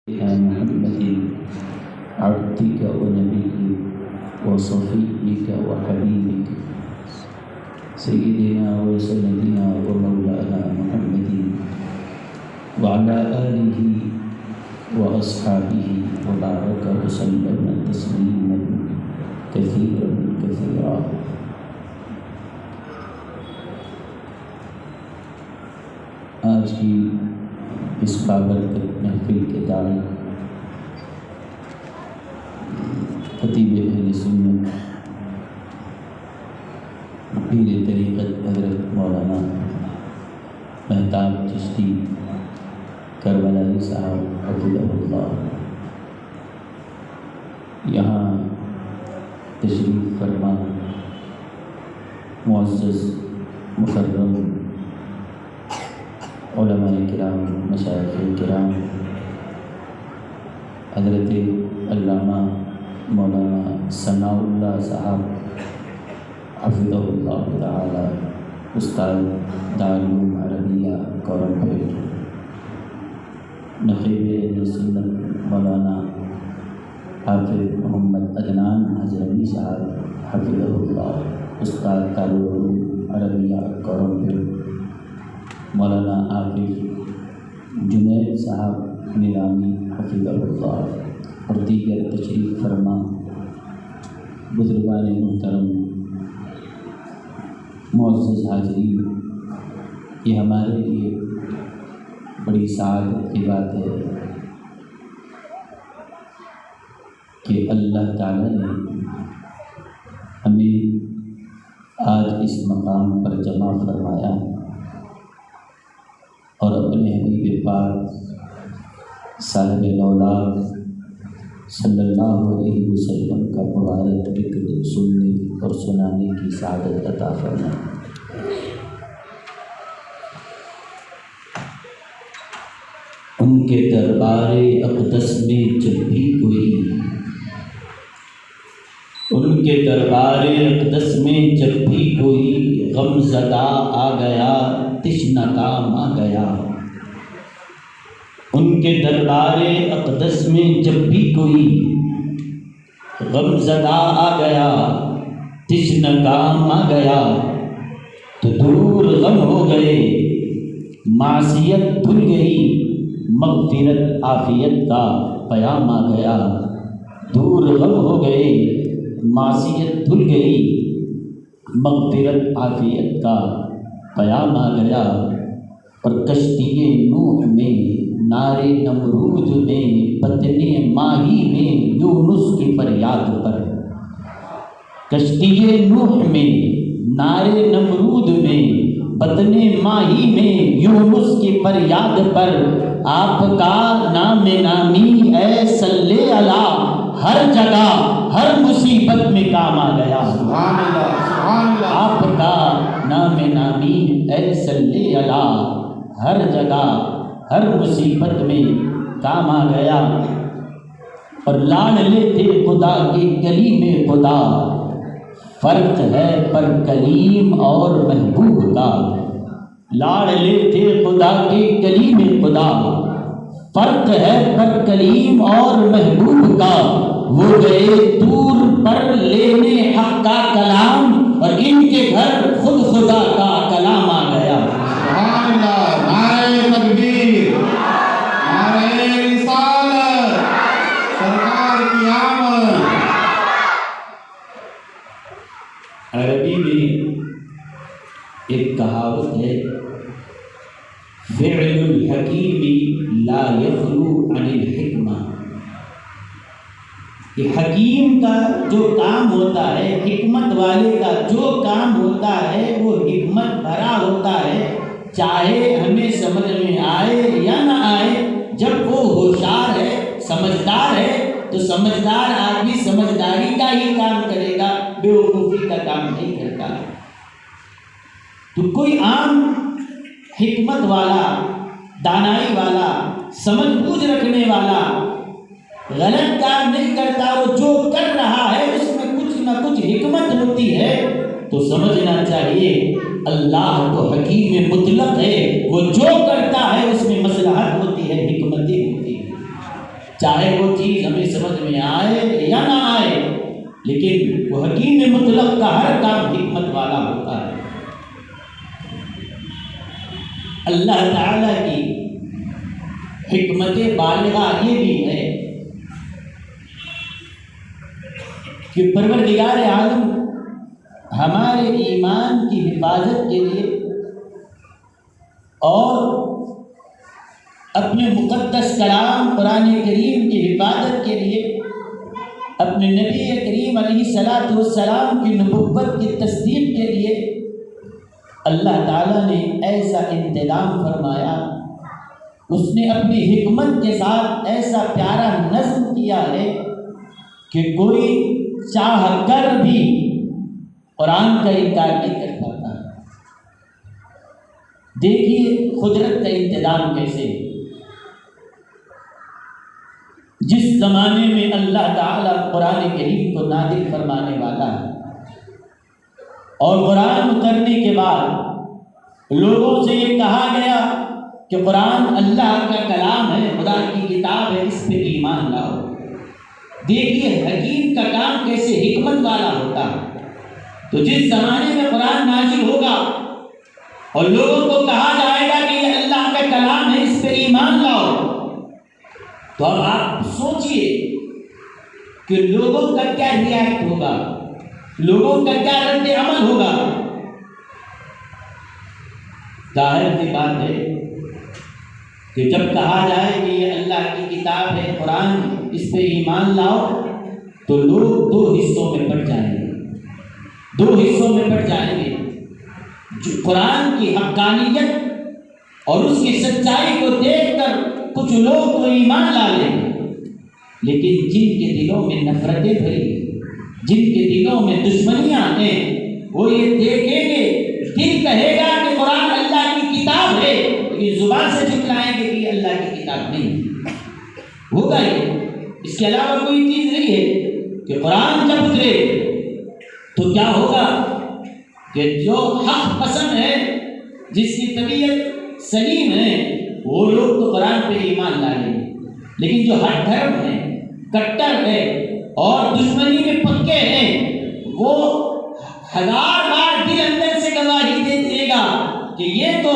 محمد عبدك ونبيك وصفيك وحبيبك سيدنا وسندنا ومولانا محمد وعلى آله وأصحابه وبارك وسلم تسليما كثيرا كثيرا. آج کی اس بابرکت محفل کے داعی خطیب اہل سنت پیر طریقت حضرت مولانا مہتاب چشتی کربلائی صاحب حفظہ اللہ یہاں تشریف فرما. معزز مکرم علماء کرام، مشائخ کرام، حضرت علامہ مولانا ثناء اللہ صاحب حفظہ اللہ تعالی، استاد دارالعلوم عربیہ کورنپیٹ، نقیب اہل سنت مولانا حافظ محمد عدنان حضرمی صاحب حفظہ اللہ، استاد دارالعلوم عربیہ کورنپیٹ، مولانا عابد جنید صاحب نیلامی حفظہ اللہ اور دیگر تشریف فرما بزرگان محترم، معزز حاضرین، یہ ہمارے لیے بڑی سعادت کی بات ہے کہ اللہ تعالیٰ نے ہمیں آج اس مقام پر جمع فرمایا اور اپنے حبیب پاک صاحب اولاد صلی اللہ علیہ وسلم کا مبارک ذکر سننے اور سنانے کی سعادت عطا فرمائے. ان کے دربار اقدس میں جب بھی کوئی، ان کے دربار اقدس میں جب بھی کوئی غم زدہ آ گیا، تشنہ کام آ گیا. ان کے دربار اقدس میں جب بھی کوئی غم زدہ آ گیا، تشنہ کام آ گیا، تو دور غم ہو گئے، معصیت دھل گئی، مغفرت عافیت کا پیام آ گیا. دور غم ہو گئے، معصیت دھل گئی، مغفرت عافیت کا پیام آ گیا. اور کشتی نوح میں، نار نمرود میں، بطن ماہی میں یونس کی فریاد پر، کشتی نوح میں، نار نمرود میں، بطن ماہی میں یونس کی فریاد پر، آپ کا نام نامی اے صلی اللہ ہر جگہ ہر مصیبت میں کام آ گیا. سبحان اللہ، سبحان اللہ. آپ کا نام نامی اے صلی اللہ ہر جگہ ہر مصیبت میں کام آ گیا. اور لاڈلے تھے خدا کے کلیم خدا، فرق ہے پر کلیم اور محبوب کا. لاڈلے تھے خدا کے کلیم خدا، فرق ہے پر کلیم اور محبوب کا. وہ گئے دور پر لینے حق کا کلام، اور ان کے گھر خود خدا کا کلام آ گیا. سبحان اللہ. نعرہ تکبیر، نعرہ رسالت، سرکار کی آمد. عربی میں ایک کہاوت ہے، فعل الحکیم لا یخلو عن الحکمہ. کہ حکیم کا جو کام ہوتا ہے، حکمت والے کا جو کام ہوتا ہے وہ حکمت بھرا ہوتا ہے، چاہے ہمیں سمجھ میں آئے یا نہ آئے. جب وہ ہوشیار ہے، سمجھدار ہے، تو سمجھدار آدمی سمجھداری کا ہی کام کرے گا، بیوقوفی کا کام نہیں کرتا. تو کوئی عام حکمت والا، دانائی والا، سمجھ بوجھ رکھنے والا غلط کام نہیں کرتا. وہ جو کر رہا ہے اس میں کچھ نہ کچھ حکمت ہوتی ہے. تو سمجھنا چاہیے اللہ تو حکیم مطلق ہے، وہ جو کرتا ہے اس میں مصلحت ہوتی ہے، حکمتیں ہوتی ہیں. چاہے وہ چیز ہمیں سمجھ میں آئے یا نہ آئے، لیکن وہ حکیم مطلق کا ہر کام حکمت والا ہوتا ہے۔ اللہ تعالیٰ کی حکمت بالغہ یہ بھی ہے کہ پروردگار عالم ہمارے ایمان کی حفاظت کے لیے اور اپنے مقدس کلام قرآن کریم کی حفاظت کے لیے اپنے نبی کریم علیہ الصلاۃ والسلام کی نبوت کی تصدیق کے لیے اللہ تعالیٰ نے ایسا انتظام فرمایا، اس نے اپنی حکمت کے ساتھ ایسا پیارا نظم کیا ہے کہ کوئی چاہ کر بھی قرآن کا انکار نہیں کر پاتا۔ دیکھیے قدرت کا انتظام کیسے، جس زمانے میں اللہ تعالیٰ قرآن کریم کو نازل فرمانے والا ہے اور قرآن اترنے کے بعد لوگوں سے یہ کہا گیا کہ قرآن اللہ کا کلام ہے، خدا کی کتاب ہے، اس پہ ایمان لاؤ۔ دیکھیے حکیم کا کام کیسے حکمت والا ہوتا ہے۔ تو جس زمانے میں قرآن نازل ہوگا اور لوگوں کو کہا جائے گا کہ یہ اللہ کا کلام ہے، اس پہ ایمان لاؤ، تو اب آپ سوچئے کہ لوگوں کا کیا ریئیکٹ ہوگا، لوگوں کا کیا رد عمل ہوگا۔ ظاہر سی بات ہے کہ جب کہا جائے کہ یہ اللہ کی کتاب ہے قرآن، اس پہ ایمان لاؤ، تو لوگ دو حصوں میں بٹ جائیں گے، دو حصوں میں بٹ جائیں گے۔ جو قرآن کی حقانیت اور اس کی سچائی کو دیکھ کر کچھ لوگ تو ایمان لا لیں گے، لیکن جن کے دلوں میں نفرتیں بھری ہیں، جن کے دلوں میں دشمنیاں ہیں، وہ یہ دیکھیں گے، دل کہے گا کہ قرآن اللہ کی کتاب ہے، لیکن زبان سے جھٹلائیں گے کہ یہ اللہ کی کتاب نہیں ہوگا۔ یہ اس کے علاوہ کوئی چیز نہیں ہے کہ قرآن جب اترے تو کیا ہوگا کہ جو حق پسند ہے، جس کی طبیعت سلیم ہے، وہ لوگ تو قرآن پہ ایمان لا لیں گے، لیکن جو ہر دھرم ہے، کٹر ہے اور دشمنی میں پکے ہیں، وہ ہزار بار دل اندر سے گواہی دے دے گا کہ یہ تو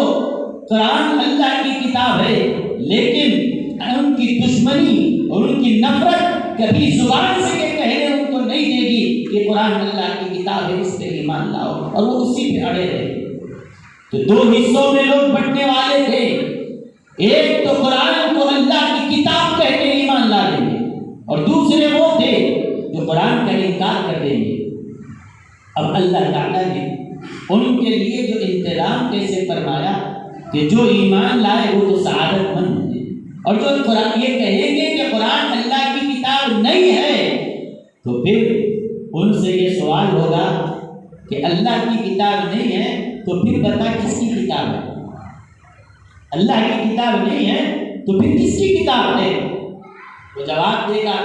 قرآن اللہ کی کتاب ہے، لیکن ان کی دشمنی اور ان کی نفرت کبھی زبان سے یہ کہنے ان کو نہیں دے گی کہ قرآن اللہ کی کتاب ہے، اس پہ ایمان لاؤ، اور وہ اسی پہ اڑے رہے۔ تو دو حصوں میں لوگ بٹنے والے تھے، ایک تو قرآن کو اللہ کی کتاب کہہ کے ایمان لا دیں گے، اور دوسرے وہ تھے جو قرآن کا انکار کر دیں گے۔ اب اللہ تعالیٰ نے ان کے لیے جو انتظام کیسے فرمایا کہ جو ایمان لائے وہ تو سعادت مند ہیں، اور جو قرآن یہ کہیں گے کہ قرآن اللہ کی کتاب نہیں ہے، تو پھر ان سے یہ سوال ہوگا کہ اللہ کی کتاب نہیں ہے تو پھر بتا کس کی کتاب ہے؟ اللہ کی کتاب نہیں ہے تو پھر کس کی کتاب ہے؟ وہ جواب دے گا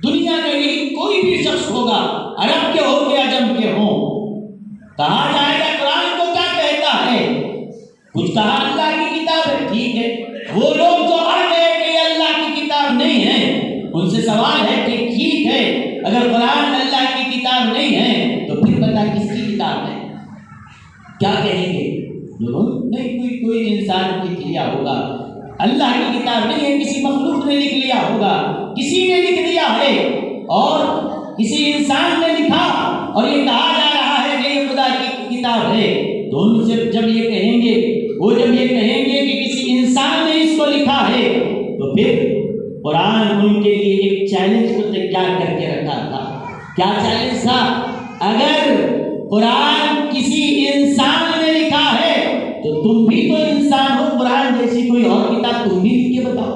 دنیا کا یہی کوئی بھی شخص ہوگا، عرب کے ہو کے عجم کے ہوں، کہا جائے گا قرآن کو کیا کہتا ہے؟ کچھ کہا اللہ کی کتاب ہے، ٹھیک ہے۔ وہ لوگ جو اڑ گئے کہ یہ اللہ کی کتاب نہیں ہے، ان سے سوال ہے کہ ٹھیک ہے، اگر قرآن اللہ کی کتاب نہیں ہے تو پھر بتا کس کی کتاب ہے؟ کیا کہیں گے لوگوں؟ نہیں، کوئی انسان لکھ لیا ہوگا، اللہ کی کتاب نہیں ہے، کسی مخلوق نے لکھ لیا ہوگا، کسی نے لکھ دیا ہے، اور کسی انسان نے لکھا اور یہ کہا جا رہا ہے کہ یہ خدا کی کتاب ہے۔ تو ان سے جب یہ کہیں گے، وہ جب یہ کہیں گے کہ کسی انسان نے اس کو لکھا ہے، تو پھر قرآن ان کے لیے ایک چیلنج کو تیار کر کے رکھا تھا۔ کیا چیلنج تھا؟ اگر قرآن کسی انسان نے لکھا ہے تو تم بھی تو انسان ہو، قرآن جیسی کوئی اور کتاب تم بھی لکھ کے بتاؤ۔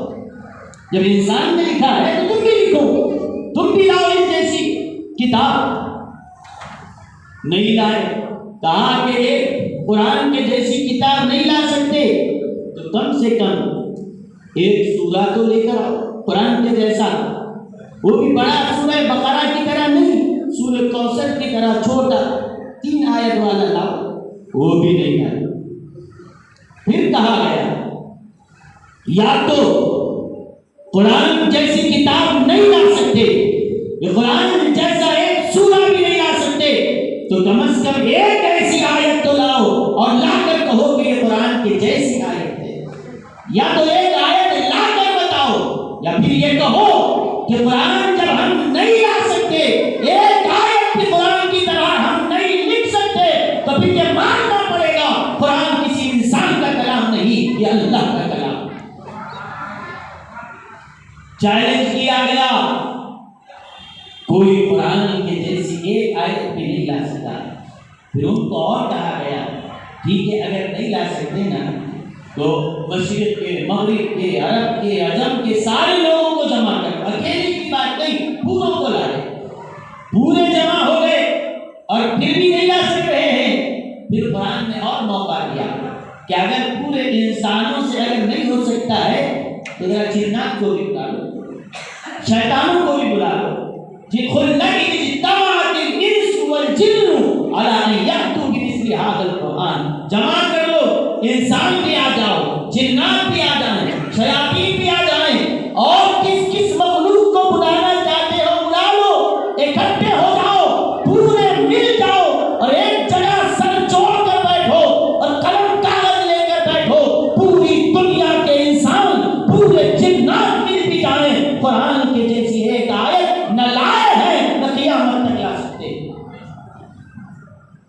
جب انسان نے لکھا ہے تو تم بھی لکھو، تم بھی لاؤ اس جیسی کتاب۔ نہیں لائے، کہا کہ قرآن کے جیسی کتاب نہیں لا سکتے تو کم سے کم ایک سورہ تو لے کر آؤ قرآن کے جیسا، وہ بھی بڑا سورہ بقرہ کی طرح نہیں، سورہ کوثر کی طرح چھوٹا 3 آیت والا لاؤ، وہ بھی نہیں لائے۔ پھر کہا گیا یا تو قرآن جیسی یا پھر یہ کہو کہ قرآن جب ہم نہیں لا سکتے، ایک آیت بھی قرآن کی طرح ہم نہیں لکھ سکتے، تو پھر یہ ماننا پڑے گا قرآن کسی انسان کا کلام نہیں، یہ اللہ کا کلام۔ چیلنج کیا گیا، کوئی قرآن کے جیسی ایک آیت بھی نہیں لا سکتا۔ پھر ان کو اور کہا گیا ٹھیک ہے اگر نہیں لا سکتے نا تو مشرق کے، مغرب کے، عرب کے، عجم کے سارے لوگوں کو جمع کر، اکیلے کی بات نہیں، پوروں کو لا دے۔ پورے جمع ہو گئے اور پھر بھی نہیں لا سک رہے ہیں۔ پھر قرآن نے اور موقع دیا کہ اگر پورے انسانوں سے اگر نہیں ہو سکتا ہے تو ذرا جنات کو بھی بلا لو، شیطانوں کو بھی بلا لو۔ قل لئن اجتمعت الانس والجن علی ان یأتوا بمثل هذا القرآن، جمع کر لو، انسان بھی آ جاؤ، جنات بھی آ جائیں، شیاطین بھی آ جائیں، اور کس کس مخلوق کو بلانا چاہتے ہو بلا لو، اکٹھے ہو جاؤ، پورے مل جاؤ اور ایک جگہ سر جوڑ کر بیٹھو اور قلم کاغذ لے کر بیٹھو، پوری دنیا کے انسان، پورے جنات مل بھی جائیں، قرآن کے جیسی ایک آیت نہ لائے ہیں نہ قیامت تک لا سکتے۔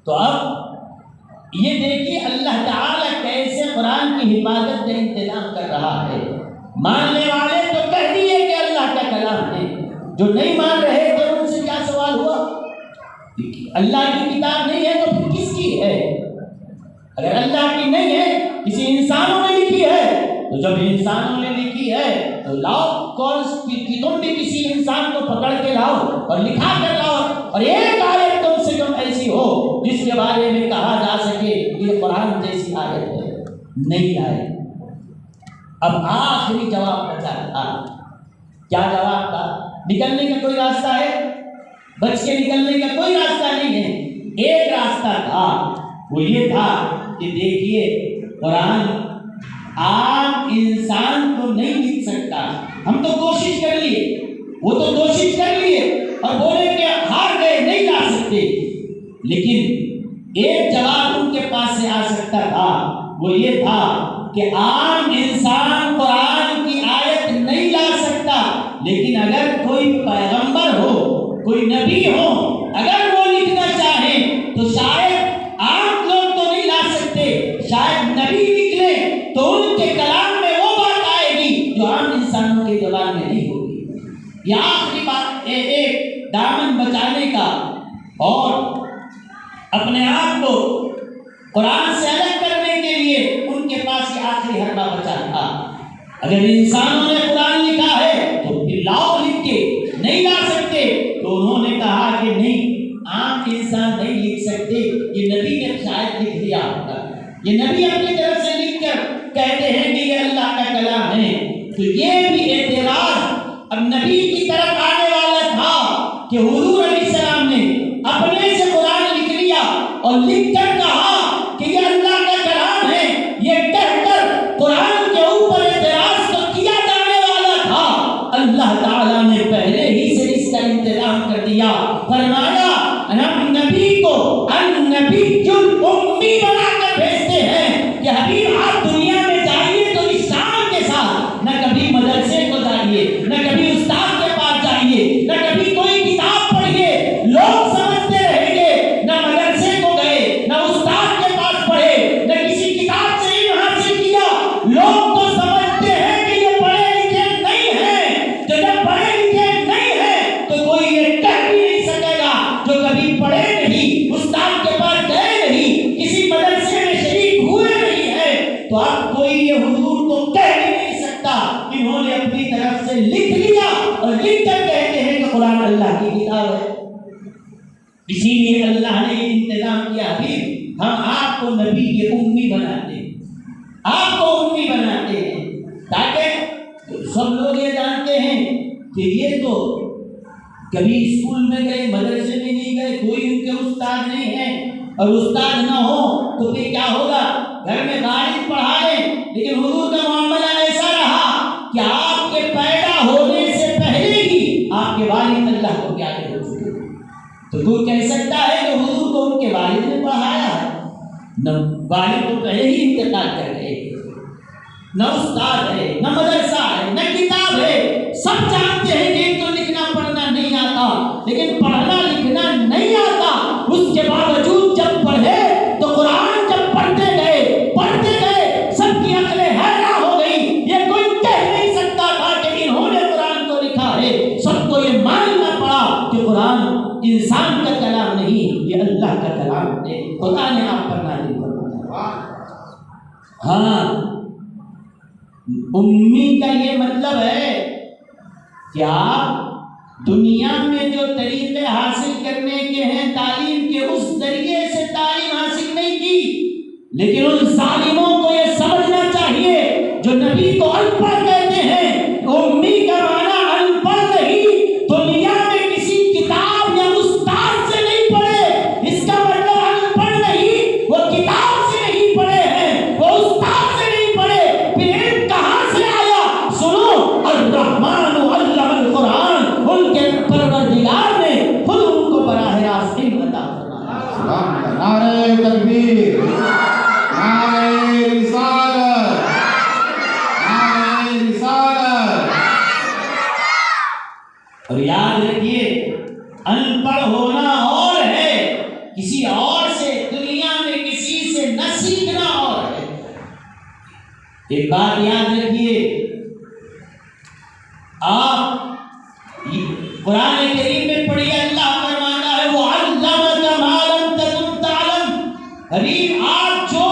تو اب یہ دیکھیے اللہ تعالیٰ کیسے قرآن کی حفاظت کا انتظام کر رہا ہے۔ ماننے والے تو کہہ دیے کہ اللہ کا کلام ہے، جو نہیں مان رہے تھے ان سے کیا سوال ہوا؟ اللہ کی کتاب نہیں ہے تو پھر کس کی ہے؟ اگر اللہ کی نہیں ہے، کسی انسانوں نے لکھی ہے، تو جب انسانوں نے لکھی ہے تو لاؤ، تم بھی کسی انسان کو پکڑ کے لاؤ اور لکھا کر لاؤ، اور ایک آیت کم سے کم ایسی ہو جس کے بارے میں کہا جا سکے یہ قرآن جیسی آیت ہے۔ نہیں آئے۔ اب آخری جواب بچا تھا۔ کیا جواب تھا؟ نکلنے کا کوئی راستہ ہے؟ بچ کے نکلنے کا کوئی راستہ نہیں ہے۔ ایک راستہ تھا، وہ یہ تھا کہ دیکھیے قرآن عام انسان تو نہیں لکھ سکتا، ہم تو کوشش کر لیے، وہ تو کوشش کر لیے اور بولے کہ ہار گئے نہیں لا سکتے، لیکن ایک جواب ان کے پاس سے آ سکتا تھا، وہ یہ تھا کہ عام انسان قرآن کی آیت نہیں لا سکتا، لیکن اگر کوئی پیغمبر ہو، کوئی نبی ہو، اگر وہ لکھنا چاہیں تو شاید عام لوگ تو نہیں لا سکتے، شاید نبی لکھ لے تو ان کے کلام میں وہ بات آئے گی جو عام انسانوں کے زبان میں نہیں ہوگی۔ یہ آخری بات ایک دامن بچانے کا اور اپنے آپ کو قرآن سے الگ کرنے کے لیے ان کے پاس یہ آخری حربہ بچا تھا۔ اگر انسانوں نے قرآن لکھا ہے تو پھر لاؤ لکھ کے، نہیں لا سکتے تو انہوں نے کہا کہ نہیں، عام انسان نہیں لکھ سکتے، یہ نبی نے شاید لکھ دیا ہوگا، یہ نبی اپنی طرف سے لکھ کر کہتے ہیں کہ یہ اللہ کا کلام ہے۔ تو یہ بھی اعتراض اب نبی کی طرف آنے والا تھا کہ حضور علیہ السلام نے اپنے سے قرآن لکھ لیا اور لکھ کر کہا کہ یہ اللہ کا کلام ہے، یہ کہہ کر قرآن کے اوپر اعتراض تو کیا جانے والا تھا۔ اللہ تعالیٰ نے پہلے ہی سے اس کا انتظام کر دیا، فرمایا ہم نبی کو النبی الامی بنا کر بھیجتے ہیں کہ حبیب آپ دنیا میں جائیے تو اس شان کے ساتھ، نہ کبھی مدرسے کو جائیے، نہ کبھی استاد کے پاس جائیے، نہ کبھی کوئی کتاب پڑھیے، لوگ سمجھتے رہیں گے نہ مدرسے کو گئے، نہ استاد کے پاس پڑھے، نہ کسی کتاب سے علم حاصل کیا، لوگ تو سمجھتے ہیں کہ یہ پڑھے لکھے نہیں ہیں۔ تو جب پڑھے لکھے نہیں ہیں تو کوئی یہ کہہ بھی نہیں سکے گا جو کبھی پڑھے نہیں، استاد کے پاس گئے نہیں، کسی مدرسے میں شریک ہوئے نہیں ہیں، تو اب کوئی یہ حضور تو کہہ بھی نہیں سکتا، انہوں نے اپنی طرف سے لکھ لیا اور لکھ کر کہتے ہیں کہ قرآن اللہ کی کتاب ہے۔ اسی لیے اللہ نے یہ انتظام کیا کہ ہم آپ کو نبی کے امی بناتے ہیں، آپ کو امی بناتے ہیں، تاکہ سب لوگ یہ جانتے ہیں کہ یہ تو کبھی اسکول میں گئے، مدرسے میں نہیں گئے، کوئی ان کے استاد نہیں ہے، اور استاد نہ ہو تو پھر کیا ہوگا؟ گھر میں غالب پڑھائے، لیکن حضور کا معاملہ ایسا رہا کہ آپ کے پیدا ہونے سے پہلے ہی آپ کے والد اللہ کو پیارے ہو چکے۔ تو کوئی کہہ سکتا ہے کہ حضور کو ان کے والد نے پڑھایا ہے؟ نہ، والد تو پہلے ہی انتقال کر گئے۔ نہ استاد ہے، نہ مدرسہ ہے، نہ کتاب ہے. سب جانتے ہیں کہ ان کو لکھنا پڑھنا نہیں آتا، لیکن پڑھنا لکھنا نہیں آتا، اس کے باوجود جب پڑھے تو قرآن جب پڑھتے گئے سب کی عقلیں حیران ہو گئی. یہ کوئی کہہ نہیں سکتا تھا کہ انہوں نے قرآن کو لکھا ہے. سب کو یہ ماننا پڑا کہ قرآن انسان کا کلام نہیں، یہ اللہ کا کلام ہے، خدا نے آپ پر نازل فرمایا. ہاں، امی کا یہ مطلب ہے کہ آپ دنیا میں جو طریقے حاصل کرنے کے ہیں تعلیم کے، اس ذریعے سے تعلیم حاصل نہیں کی. لیکن ان ظالموں کو یہ سمجھنا چاہیے جو نبی کو ان پڑھ کہتے ہیں. امی کا معنی ان پڑھ نہیں، دنیا میں کسی کتاب یا استاد سے نہیں پڑھے. اس کا مطلب ان پڑھ نہیں، وہ کتاب سے نہیں پڑھے ہیں، وہ استاد سے نہیں پڑھے. پھر علم کہاں سے آیا؟ سنو، الرحمن علم القرآن، ان کے پروردگار نے خود ان کو براہ راست علم عطا فرمایا. نعرہ تکبیر، نعرہ رسالت، نعرہ رسالت. اور یاد رکھیے، ان پڑھ ہونا اور ہے، کسی اور سے دنیا میں کسی سے نہ سیکھنا اور ہے. ایک بات یاد رکھیے، آپ قرآن کریم میں پڑھیے، اللہ فرماتا ہے وَعَلَّمَكَ مَا لَمْ تَكُنْ تَعْلَمْ. حبیب، آپ جو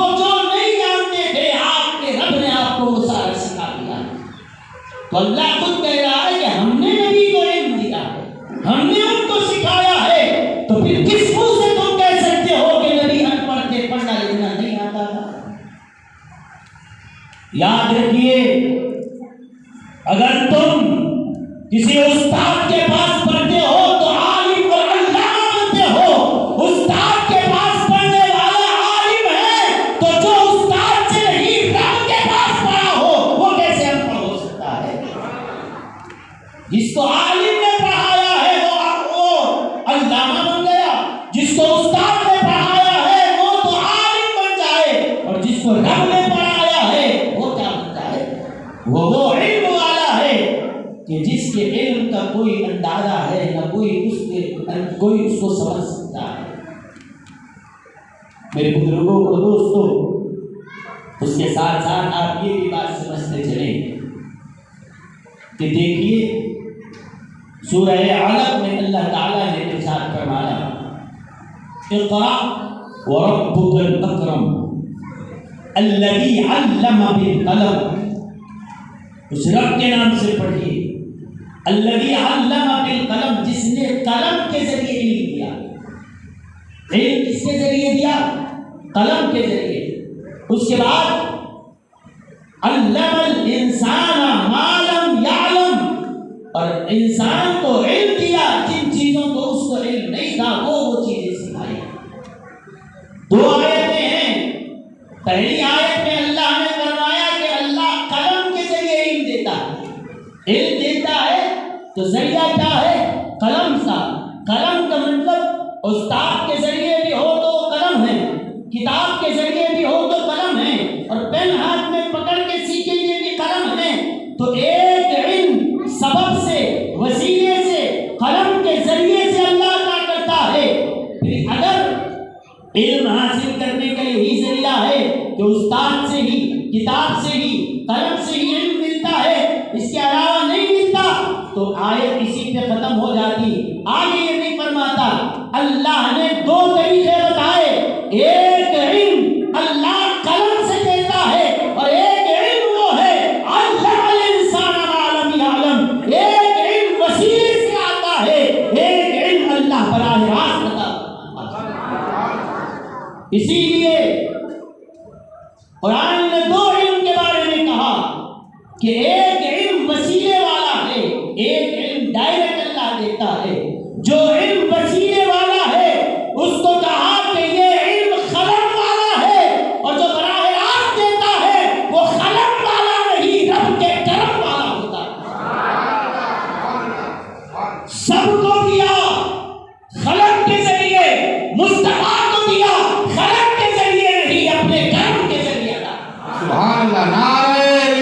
نہیں جانتے تھے، آپ کے رب نے آپ کو وہ سارا سکھا دیا. تو اللہ خود کہہ رہا ہے کہ ہم نے نبی کو علم دیا ہے، ہم نے ان کو سکھایا ہے. تو پھر کس منہ سے تم کہہ سکتے ہو کہ نبی ان پڑھ کے پڑھنا لکھنا نہیں آتا تھا؟ یاد رکھیے، اگر تم کسی استاد کے پاس پڑھتے ہو تو عالم اور علامہ بنتے ہو. استاد کے پاس پڑھنے والا عالم ہے تو جو استاد سے نہیں رب کے پاس پڑھا ہو وہ کیسے ان پڑھ ہو سکتا ہے؟ جس کو عالم نے پڑھایا ہے وہ علامہ بن گیا، جس کو استاد نے پڑھایا ہے وہ تو عالم بن جائے، اور جس کو رب نے پڑھایا ہے وہ کیا بنتا ہے؟ وہ علم والا ہے کہ جس کے علم کا کوئی اندازہ ہے نہ کوئی اس کو سمجھ سکتا ہے. میرے بزرگوں کو دوستوں، اس کے ساتھ ساتھ آپ یہ بھی بات سمجھتے چلیں کہ دیکھیے سورہ علق میں اللہ تعالیٰ نے ارشاد فرمایا اقرأ وربك الأكرم الذي علم بالقلم. اس رب کے نام سے پڑھیے، الذی علم بالقلم، جس نے قلم کے ذریعے علم دیا. علم کس کے ذریعے دیا؟ قلم کے ذریعے. اس کے بعد علم الانسان ما لم یعلم، اور انسان کو علم دیا جن چیزوں کو اس کو علم نہیں تھا وہ چیزیں سکھائی. 2 آیتیں ہیں. پہلی آیت میں اللہ نے فرمایا کہ اللہ قلم کے ذریعے علم دیتا ہے. علم دیتا ہے تو ذریعہ کیا ہے؟ قلم سا. قلم کا مطلب استاد کے ذریعے بھی ہو تو قلم ہے، کتاب کے ذریعے بھی ہو تو قلم ہے، اور پین ہاتھ میں پکڑ کے سیکھے لیے بھی قلم ہے. تو ایک علم سبب سے، وسیلے سے، قلم کے ذریعے سے اللہ عطا کرتا ہے. پھر اگر علم حاصل کرنے کا یہی ذریعہ ہے کہ استاد سے ہی، کتاب سے ہی، قلم سے ہی علم ملتا ہے، اس کے علاوہ نہیں ملتا، تو آیت اسی پہ ختم ہو جاتی. آگے یہ نہیں فرماتا. اللہ نے 2 طریقے بتائے، ایک علم اللہ قلم سے دیتا ہے اور ایک علم وہ ہے علم الانسان ما لم یعلم. ایک علم وسیلے سے آتا ہے، ایک علم اللہ براہ راست عطا. اسی لیے قرآن نے 2 علم کے بارے میں کہا کہ ایک علم وسیلے والا ہے، ایک علم ڈائریکٹ اللہ دیتا ہے. جو علم وسیلے والا ہے اس کو کہا کہ یہ علم قلم والا ہے، اور جو براہ راست دیتا ہے وہ قلم والا نہیں، رب کے کرم والا ہوتا ہے. سب کو دیا قلم کے ذریعے، مصطفیٰ کو دیا قلم کے ذریعے نہیں، اپنے کرم کے ذریعے. سبحان اللہ. نعرہ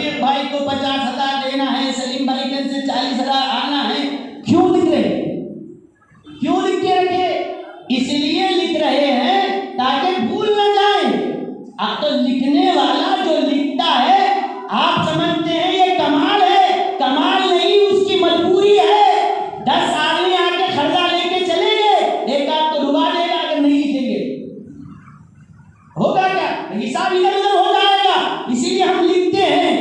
رفیق بھائی کو 50,000 دینا ہے, سلیم بھائی کے سے 40,000 آنا ہے. کیوں لکھ رہے, کیوں لکھ کے رکھے؟ اس لیے لکھ رہے ہیں تاکہ بھول نہ جائیں. تو لکھنے والا جو لکھتا ہے آپ سمجھتے ہیں یہ کمال ہے, کمال نہیں, اس کی مجبوری ہے. 10 آدمی آ کے خرچہ لے کے چلیں گے, ایک آدھ تو ڈبا دے گا اگر نہیں لکھیں گے, ہوگا کیا؟ حساب ادھر ادھر ہو جائے گا. اسی لیے ہم لکھتے ہیں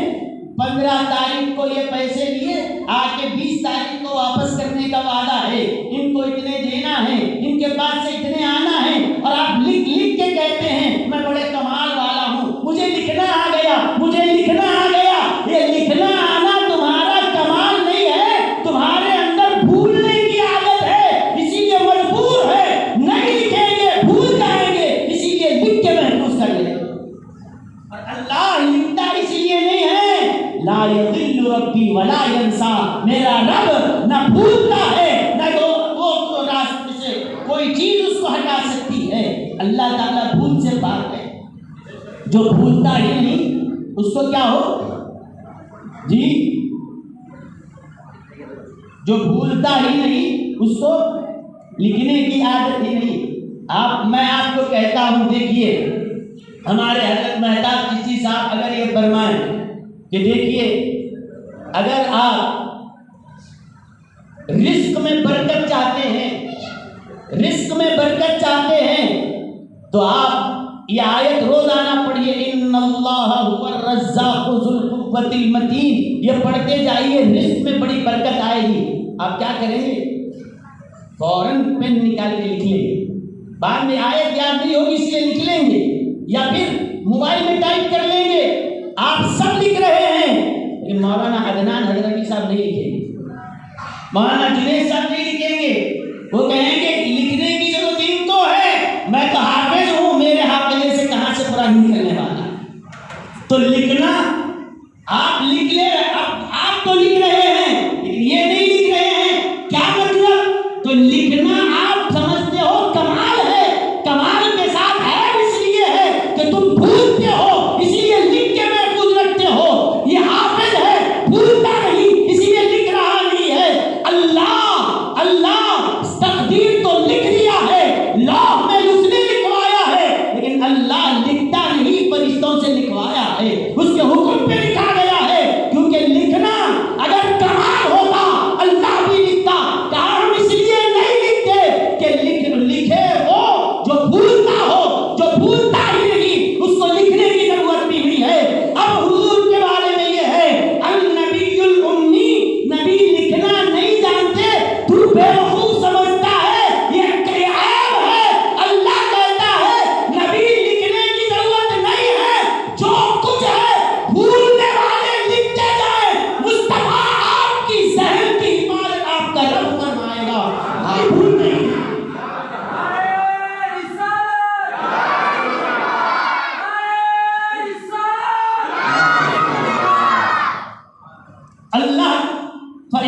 15 تاریخ کو یہ پیسے لیے, آ کے 20 تاریخ کو واپس کرنے کا وعدہ ہے, ان کو اتنے دینا ہے, ان کے پاس سے اتنے آنا ہے. اور آپ لکھ لکھ کے کہتے ہیں میں بڑے کمال والا ہوں, مجھے لکھنا آ گیا, مجھے لکھنا آ گیا. یہ لکھنا آنا تمہارا کمال نہیں ہے, تمہارے اندر بھولنے کی عادت ہے, اسی لیے مجبور ہے. نہیں لکھیں گے بھول جائیں گے, اسی لیے لکھ کے محفوظ کر لیں. اور اللہ لکھتا اس لیے نہیں ہے, لا یضل ربی ولا ینسا, میرا رب نہ بھولتا ہے نہ وہ راستے سے کوئی چیز اس کو ہٹا سکتی ہے. اللہ تعالیٰ بھول سے پاک ہے. جو بھولتا ہی نہیں اس کو کیا ہو جی, جو بھولتا ہی نہیں اس کو لکھنے کی عادت ہی نہیں. میں آپ کو کہتا ہوں, دیکھیے ہمارے حضرت مہتاب چشتی صاحب اگر یہ فرمائیں کہ دیکھیے اگر آپ رزق میں برکت چاہتے ہیں, رزق میں برکت چاہتے ہیں تو آپ یہ آیت روزانہ پڑھیے, ان اللہ هو الرزاق ذو القوۃ المتین. یہ پڑھتے جائیے, رزق میں بڑی برکت آئے گی. آپ کیا کریں گے, فوراً پین نکال کے لکھ لیں گے. بعد میں آیت یاد نہیں ہوگی اس لیے لکھ لیں گے, یا پھر موبائل میں ٹائپ کر لیں گے. آپ سب لکھ رہے ہیں لیکن مولانا عدنان حضرتی صاحب نہیں لکھیں گے, مولانا جنید صاحب نہیں لکھیں گے. وہ کہیں گے لکھنے کی ضرورت ان کو ہے, میں تو حافظ ہوں, میرے حافظے سے کہاں سے قرآن نکلنے والا. تو لکھنا آپ لکھ لے, اب آپ تو لکھ رہے ہیں لیکن یہ نہیں لکھ رہے ہیں, کیا مطلب؟ تو لکھنا آپ سمجھتے ہو کمال ہے, کمال کے ساتھ ہے اس لیے ہے کہ تم بھولتے ہو, اسی لیے لکھ کے محفوظ رکھتے ہو. یہ حافظ ہے, بھولتا نہیں, اسی لیے لکھ رہا نہیں ہے. اللہ تقدیر تو لکھ دیا ہے, لوح میں اس نے لکھوایا ہے, لیکن اللہ لکھتا نہیں, فرشتوں سے لکھوایا ہے, اس کے حکم پہ لکھا گیا ہے. کیونکہ لکھنا اگر کمال ہوتا اللہ بھی لکھتا. کہا ہم اس لیے نہیں لکھتے کہ لکھے وہ جو بھولتا ہو, جو بھولتا ہی نہیں اس کو لکھنے کی ضرورت بھی نہیں ہے. اب حضور کے بارے میں یہ ہے النبی الامی, نبی لکھنا نہیں جانتے, تو بیوقوف سمجھتا ہے, یہ عیب ہے. اللہ کہتا ہے نبی لکھنے کی ضرورت نہیں ہے, جو کچھ ہے بھولنے والے لکھتے جائیں. مصطفیٰ آپ کی ذہن کی حفاظت آپ کا رب فرمائے گا, آپ بھول نہیں. اللہ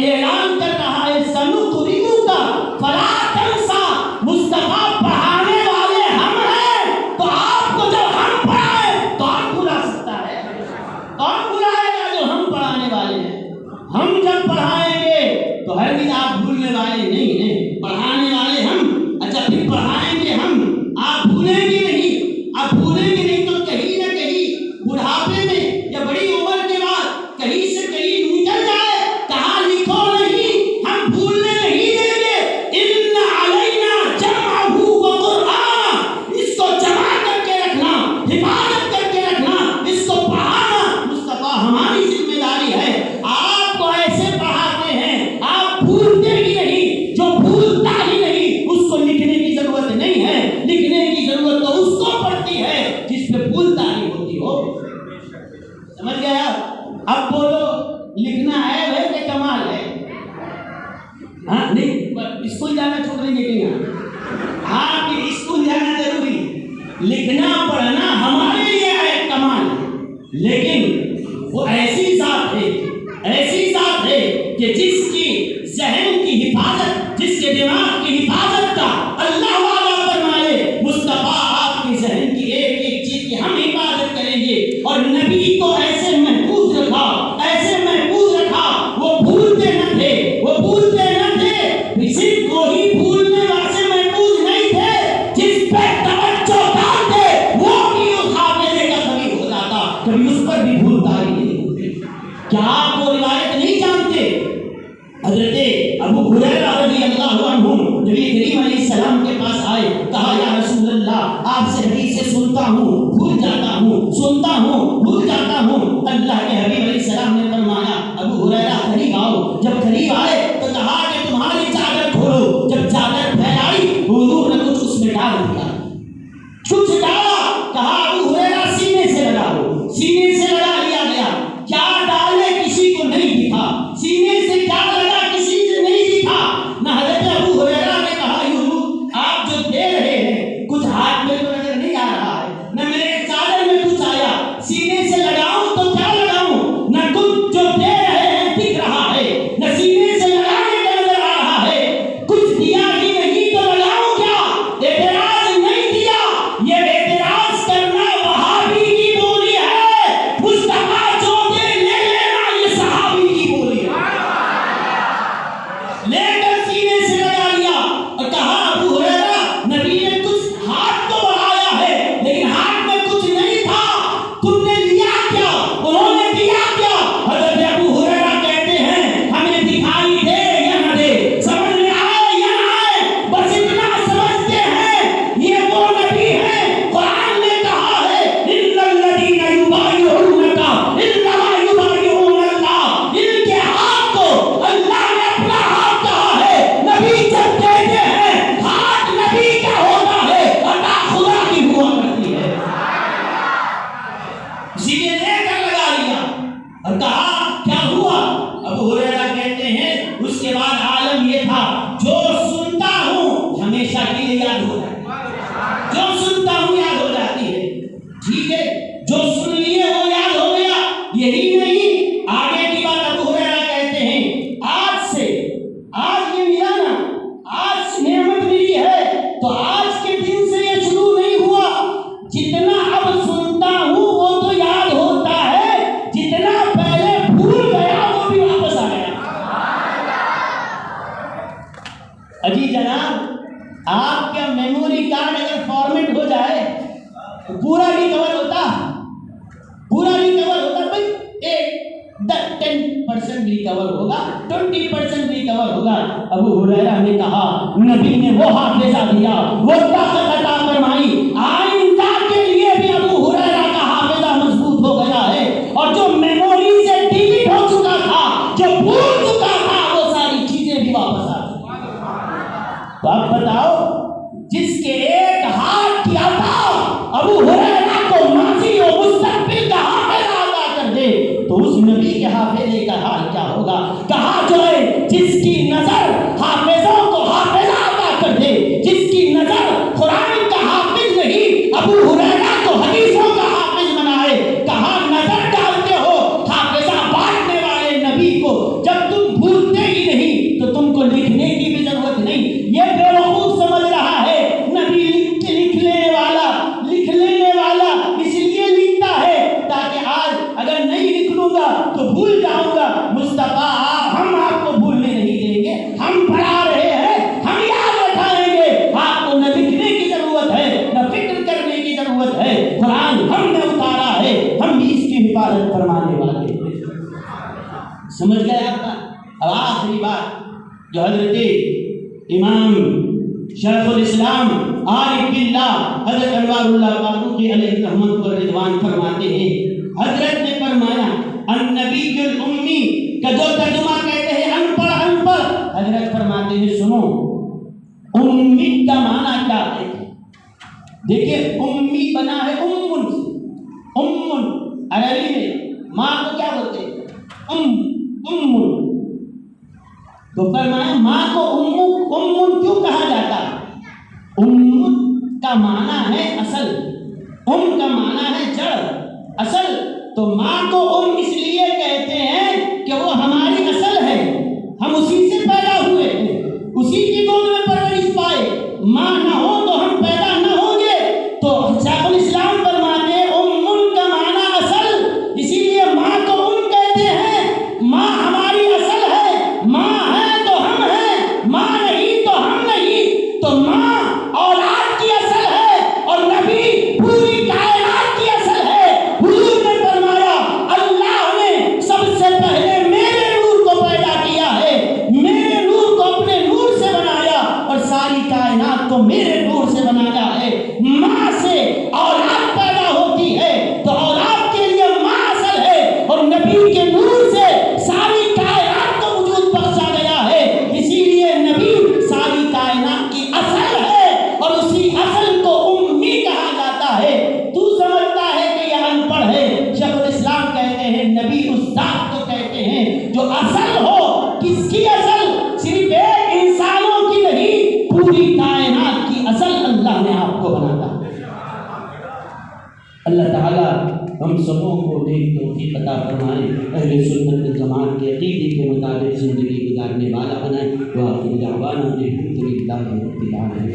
اعلان کر رہا ہے سنقرئک فلا تنسى, مصطفیٰ پڑھانے والے ہم ہیں, تو آپ کو جب ہم پڑھائیں تو آپ بھلا سکتا ہے. کون بھلائے گا جو ہم پڑھانے والے ہیں. ہم جب پڑھائیں گے تو ہرگز آپ بھولنے والے نہیں ہیں, پڑھانے والے ہم. اچھا پھر پڑھائیں گے ہم, آپ بھولیں گے نہیں. آپ بھولیں گے نہیں تو کہیں نہ کہیں بڑھاپے میں یا بڑی عمر کے بعد کہیں سے کہیں نکل جائے, کہاں لکھو نہیں, ہم بھولنے نہیں دیں گے. ان علینا جمعہ وقرآن, اس کو جمع کر کے رکھنا, حفاظت کر کے رکھنا, اس کو پڑھانا مصطفیٰ ہماری ذمہ داری ہے. آپ کو ایسے پڑھاتے ہیں آپ بھولتے ہی نہیں, جو بھولتا ہی نہیں اس کو لکھنے کی ضرورت نہیں ہے. لکھنے کی ضرورت تو اس کو پڑتی ہے جس پہ بھولتا ہی ہوتی ہو. سمجھ گیا؟ اب بولو لکھنا عیب ہے کہ کمال ہے؟ ہاں نہیں, اسکول جانا چھوڑ دیں گے کہ یہاں آپ کے اسکول جانا ضروری, لکھنا پڑھنا ہمارے لیے ہے کمال ہے. لیکن وہ ایسی ذات ہے, ایسی ذات ہے کہ جس کی ذہن کی حفاظت, جس کے دماغ کی حفاظت کا اللہ والا فرمائے مصطفیٰ آپ کی ذہن کی ایک ایک چیز کی ہم حفاظت کریں گے. اور نبی کو ایسے محفوظ رکھا کیا آپ وہ روایت نہیں جانتے؟ حضرت ابو ہریرہ رضی اللہ عنہ نبی کریم علیہ السلام کے پاس آئے، کہا یا رسول اللہ آپ سے حدیثیں سنتا ہوں بھول جاتا ہوں، سنتا ہوں بھول جاتا ہوں۔ اللہ کے حبیب علیہ السلام نے فرمایا ابو ہریرہ قریب آؤ۔ جب قریب آئے تو کہا کہ تمہاری چادر کھولو۔ جب چادر پھیلائی حضور نے کچھ اس میں ڈال دیا، کچھ ڈالا، کہا ابو ہریرہ سینے سے لگاؤ۔ سینے سے لگا لیا گیا، کیا ڈالے کسی کو نہیں دکھا، سینے سے کیا لگا کسی سے نہیں دکھا۔ نہ حضرت ابو ہریرہ نے کہا حضور آپ جو دے رہے ہیں کچھ ہاتھ میں تو نظر نہیں آ رہا ہے، نہ میرے چادر میں کچھ آیا، سینے سے لگاؤں تو کیا لگاؤں، نہ کچھ جو دے رہے ہیں دکھ رہا ہے، نہ سینے سے لگانے کا نظر آ رہا ہے، کچھ دیا ہی نہیں تو لگاؤں کیا؟ اعتراض نہیں دیا، یہ اعتراض کرنا وہابی کی بولی ہے، مصطفیٰ جو دے لے لینا یہ صحابی کی بولی ہے۔ لے کر سینے سے لگا لیا اور کہا ابو ہریرہ نبی نے کچھ ہاتھ تو بڑھایا ہے لیکن ہاتھ میں کچھ نہیں تھا، تم نے لیا کیا، انہوں نے دیا کیا؟ حضرت ابو ہریرہ کہتے ہیں ہمیں دکھائی دے یا نہ دے، سمجھ میں آئے یا نہ آئے، بس اتنا سمجھتے ہیں یہ وہ نبی ہے قرآن نے کہا ہے ان الذین یبایعونک انما یبایعون اللہ، ان کے ہاتھ کو اللہ نے اپنا ہاتھ کہا ہے۔ نبی جب کہتے ہیں ہاتھ نبی کا ہوتا ہے، عطا خدا کی ہوا کرتی ہے، اسی لیے لے کر لگا لیا اور کہا کیا ہوا؟ ابو ہریرہ کہتے ہیں اس کے بعد عالم یہ تھا جو سنتا ہوں ہمیشہ کے لیے یاد ہو جاتا ہے، جو سنتا ہوں یاد ہو جاتی ہے، ٹھیک ہے، جو سن لیے وہ یاد ہو گیا۔ یہی نہیں، آگے کی بات ابو ہریرہ کہتے ہیں آج سے، آج یہ ملا نا، آج نعمت ملی ہے تو آج کے دن سے یہ شروع نہیں ہوا، جتنا اب سنتا ہوں وہ تو یاد ہوتا ہے، جتنا پہلے بھول گیا وہ بھی واپس آ گیا۔ اجی جناب آپ کا میموری کارڈ اگر فارمیٹ ہو جائے تو پورا ریکور ہوتا، پورا ریکور ہوتا بھائی، 10% ریکور ہوگا، 20% ریکور ہوگا۔ ابو ہریرہ نے کہا نبی نے وہ حافظہ دیا، وہ طاقت عطا فرمائی، آئندہ کے لیے بھی ابو ہریرہ کا حافظہ مضبوط ہو گیا ہے، اور جو میموری سے ڈیلیٹ ہو چکا تھا، جو بھول چکا تھا، وہ ساری چیزیں بھی واپس آ گئی۔ تو اب بتاؤ جس کے ایک ہاتھ کی عطا ابو ہریرہ کو ماضی و مستقبل کا حافظہ عطا کر دے تو اس نبی کے حافظے کا حال کیا ہوگا؟ کہا جو ہے جس کی نظر حافظوں کو حافظہ عطا کر دے، جس کی نظر قرآن کا حافظ نہیں ابو ہریرہ کو حدیثوں کا حافظ بنائے، کہا نظر ڈالتے ہو حافظہ بانٹنے والے نبی کو، جب تم بھولتے ہی نہیں تو تم کو لکھنے کی بھی ضرورت نہیں۔ یہ بے وقوف سمجھ رہا ہے نبی لکھ لینے والا اس لیے لکھتا ہے تاکہ آج اگر نہیں لکھ لوں گا تو بھول جاؤں گا۔ مصطفیٰ ہم آپ کو بھولنے نہیں دیں گے، ہم پڑھا رہے ہیں، ہم یاد رکھائیں گے، آپ کو نہ لکھنے کی ضرورت ہے نہ فکر کرنے کی ضرورت ہے، قرآن ہم نے اتارا ہے، ہم بھی اس کی حفاظت فرمانے والے ہیں۔ سمجھ گئے آپ کا؟ اب آخری بات جو حضرت امام شیخ الاسلام عارف باللہ حضرت انوار اللہ فاروقی علیہ رحمت و رضوان فرماتے ہیں، حضرت نے فرمایا النبی الامی کا جو ترجمہ کہتے ہیں ان پڑھ، حضرت فرماتے ہیں سنو امی کا معنی کیا ہے؟ دیکھیے امی بنا ہے امن، عربی میں ماں کو کیا بولتے ہیں؟ امن، تو فرمایا ماں کو امن کیوں کہا جاتا ہے؟ ام کا معنی ہے اصل، ام کا معنی ہے جڑ، اصل، تو ماں کو ام اس لیے کہتے ہیں کہ وہ ہماری اصل ہے، ہم اسی سے پیدا ہوئے ہیں، اسی کی گود میں پرورش پائے، ماں نہ ہو تو ہم پیدا نہ ہوں گے۔ تو شیخ الاسلام فرماتے ہیں ام کا معنی اصل، اسی لیے ماں کو ام کہتے ہیں، ماں ہماری اصل ہے، ماں ہے تو ہم ہیں، ماں نہیں تو ہم نہیں، تو ماں اولاد کی اصل ہے اور نبی پوری کائنات کی اصل ہے۔ حضور نے فرمایا اللہ اصل ہو. کس کی اصل؟ صرف ایک انسانوں کی نہیں، پوری کائنات کی اصل اللہ نے آپ کو بنایا. اللہ تعالیٰ ہم سبوں کو نیک توفیق عطا فرمائے، اہل سنت والجماعت کے عقیدے کے مطابق زندگی گزارنے والا بنائے. وآخر دعوانا الحمد للہ رب العالمین.